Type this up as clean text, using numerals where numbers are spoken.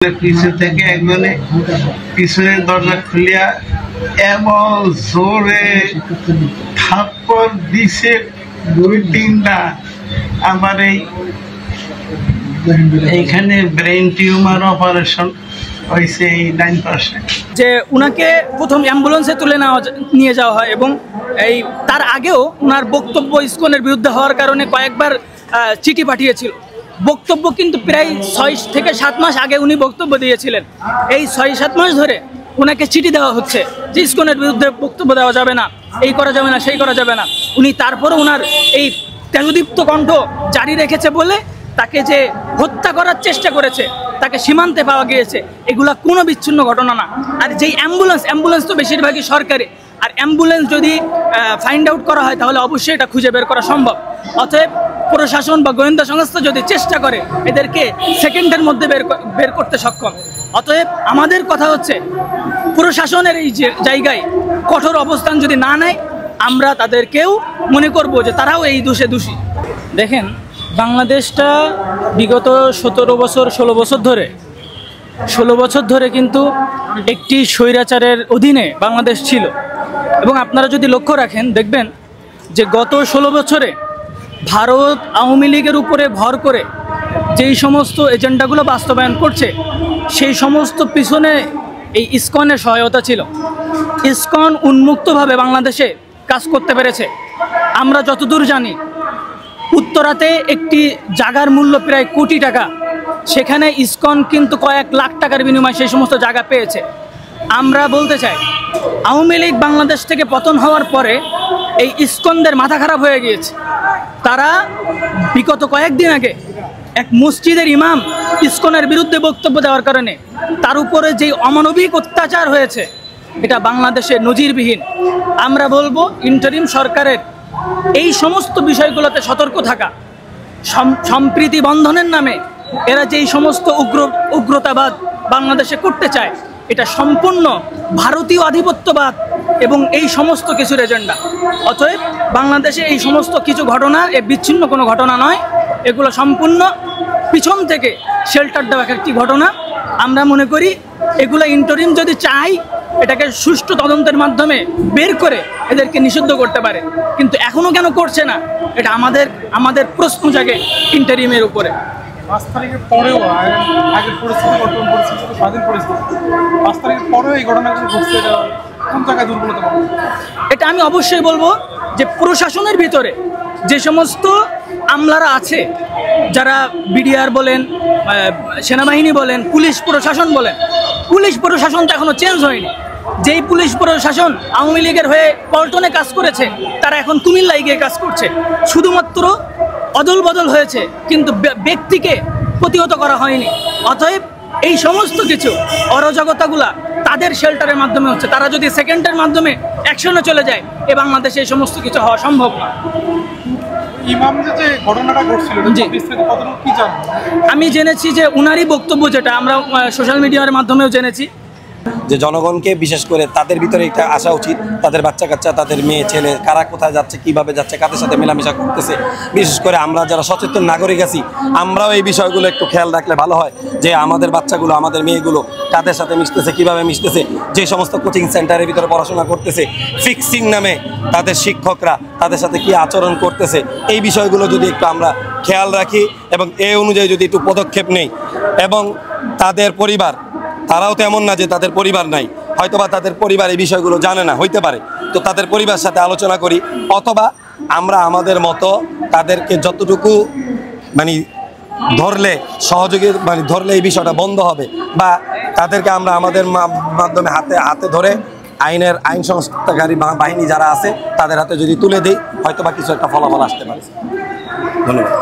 পিছু থেকে একজনে পিছনের দরজা খুলিয়া এমন জোরে থাপ্পড় দিছে দুই তিনটা। আমার এইখানে ব্রেন টিউমার অপারেশন হয়েছে এই ডাইন পাশে। যে উনাকে প্রথম অ্যাম্বুলেন্সে তুলে নিয়ে যাওয়া হয় এবং এই তার আগেও ওনার বক্তব্য ইসকনের বিরুদ্ধে হওয়ার কারণে কয়েকবার চিঠি পাঠিয়েছিল। বক্তব্য কিন্তু প্রায় 6 থেকে 7 মাস আগে উনি বক্তব্য দিয়েছিলেন। এই 6-7 মাস ধরে ওনাকে চিঠি দেওয়া হচ্ছে যে ইসকনের বিরুদ্ধে বক্তব্য দেওয়া যাবে না, এই করা যাবে না, সেই করা যাবে না। উনি তারপরে ওনার এই তেজদীপ্ত কণ্ঠ জারি রেখেছে বলে তাকে যে হত্যা করার চেষ্টা করেছে, তাকে সীমান্তে পাওয়া গিয়েছে, এগুলা কোনো বিচ্ছিন্ন ঘটনা না। আর যেই অ্যাম্বুলেন্স তো বেশিরভাগই সরকারি, আর অ্যাম্বুলেন্স যদি ফাইন্ড আউট করা হয় তাহলে অবশ্যই এটা খুঁজে বের করা সম্ভব। অতএব প্রশাসন বা গোয়েন্দা সংস্থা যদি চেষ্টা করে এদেরকে সেকেন্ডের মধ্যে বের করতে সক্ষম। অতএব আমাদের কথা হচ্ছে প্রশাসনের এই জায়গায় কঠোর অবস্থান যদি না নেয়, আমরা তাদেরকেও মনে করব যে তারাও এই দোষে দোষী। দেখেন, বাংলাদেশটা বিগত 16 বছর ধরে কিন্তু একটি স্বৈরাচারের অধীনে বাংলাদেশ ছিল। এবং আপনারা যদি লক্ষ্য রাখেন দেখবেন যে গত 16 বছরে ভারত আওয়ামী লীগের উপরে ভর করে যেই সমস্ত এজেন্ডাগুলো বাস্তবায়ন করছে সেই সমস্ত পিছনে এই ইসকনের সহায়তা ছিল। ইসকন উন্মুক্তভাবে বাংলাদেশে কাজ করতে পেরেছে। আমরা যতদূর জানি উত্তরাতে একটি জায়গার মূল্য প্রায় কোটি টাকা, সেখানে ইসকন কিন্তু কয়েক লাখ টাকার বিনিময়ে সেই সমস্ত জায়গা পেয়েছে। আমরা বলতে চাই আওয়ামী লীগ বাংলাদেশ থেকে পতন হওয়ার পরে এই ইসকনদের মাথা খারাপ হয়ে গিয়েছে। তারা বিগত কয়েকদিন আগে এক মসজিদের ইমাম ইসকনের বিরুদ্ধে বক্তব্য দেওয়ার কারণে তার উপরে যেই অমানবিক অত্যাচার হয়েছে এটা বাংলাদেশে নজিরবিহীন। আমরা বলবো ইন্টারিম সরকারের এই সমস্ত বিষয়গুলোতে সতর্ক থাকা। সম্প্রীতি বন্ধনের নামে এরা যেই সমস্ত উগ্রতাবাদ বাংলাদেশে করতে চায় এটা সম্পূর্ণ ভারতীয় আধিপত্যবাদ এবং এই সমস্ত কিছুর এজেন্ডা। অতএব বাংলাদেশে এই সমস্ত কিছু ঘটনা বিচ্ছিন্ন কোনো ঘটনা নয়, এগুলো সম্পূর্ণ পিছন থেকে শেল্টার দেওয়া একটি ঘটনা। আমরা মনে করি এগুলো ইন্টারিম যদি চাই এটাকে সুষ্ঠু তদন্তের মাধ্যমে বের করে এদেরকে নিষিদ্ধ করতে পারে, কিন্তু এখনও কেন করছে না এটা আমাদের প্রশ্ন জাগে ইন্টারিমের উপরে। 5 তারিখের পরেও আগের পরিস্থিতি, বর্তমান পরিস্থিতি, স্বাধীন পরিস্থিতি, 5 তারিখের পরেও এই ঘটনাগুলো ঘটছে, এটা কোন জায়গায় দুর্বলতা? এটা আমি অবশ্যই বলবো যে প্রশাসনের ভিতরে যে সমস্ত আমলারা আছে, যারা বিডিআর বলেন, সেনাবাহিনী বলেন, পুলিশ প্রশাসন বলেন, পুলিশ প্রশাসন তো এখনো চেঞ্জ হয়নি। যেই পুলিশ প্রশাসন আওয়ামী লীগের হয়ে পল্টনে কাজ করেছে তারা এখন কুমিল্লায় গিয়ে কাজ করছে। শুধুমাত্র অদল বদল হয়েছে, কিন্তু ব্যক্তিকে প্রতিহত করা হয়নি। অতএব এই সমস্ত কিছু অরাজকতাগুলা তাদের শেল্টারের মাধ্যমে হচ্ছে। তারা যদি সেকেন্ডের মাধ্যমে অ্যাকশনে চলে যায় এ বাংলাদেশে এই সমস্ত কিছু হওয়া সম্ভব না। আমি জেনেছি যে উনারই বক্তব্য, যেটা আমরা সোশ্যাল মিডিয়ার মাধ্যমেও জেনেছি, যে জনগণকে বিশেষ করে তাদের ভিতরে একটা আসা উচিত, তাদের বাচ্চা কাচ্চা, তাদের মেয়ে ছেলে কারা কোথায় যাচ্ছে, কিভাবে যাচ্ছে, কাদের সাথে মেলামেশা করতেছে। বিশেষ করে আমরা যারা সচেতন নাগরিক আছি আমরাও এই বিষয়গুলো একটু খেয়াল রাখলে ভালো হয়, যে আমাদের বাচ্চাগুলো, আমাদের মেয়েগুলো কাদের সাথে মিশতেছে, কিভাবে মিশতেছে। যে সমস্ত কোচিং সেন্টারের ভিতরে পড়াশোনা করতেছে, ফিক্সিং নামে তাদের শিক্ষকরা তাদের সাথে কি আচরণ করতেছে, এই বিষয়গুলো যদি একটু আমরা খেয়াল রাখি এবং এই অনুযায়ী যদি একটু পদক্ষেপ নেই, এবং তাদের পরিবার, তারাও তো এমন না যে তাদের পরিবার নাই, হয়তোবা তাদের পরিবার এই বিষয়গুলো জানে না, হইতে পারে, তো তাদের পরিবারের সাথে আলোচনা করি, অথবা আমরা আমাদের মতো তাদেরকে যতটুকু ধরলে ধরলে এই বিষয়টা বন্ধ হবে, বা তাদেরকে আমরা আমাদের মাধ্যমে হাতে ধরে আইন সংস্থাকারী বাহিনী যারা আছে তাদের হাতে যদি তুলে দিই, হয়তোবা কিছু একটা ফলাফল আসতে পারে। ধন্যবাদ।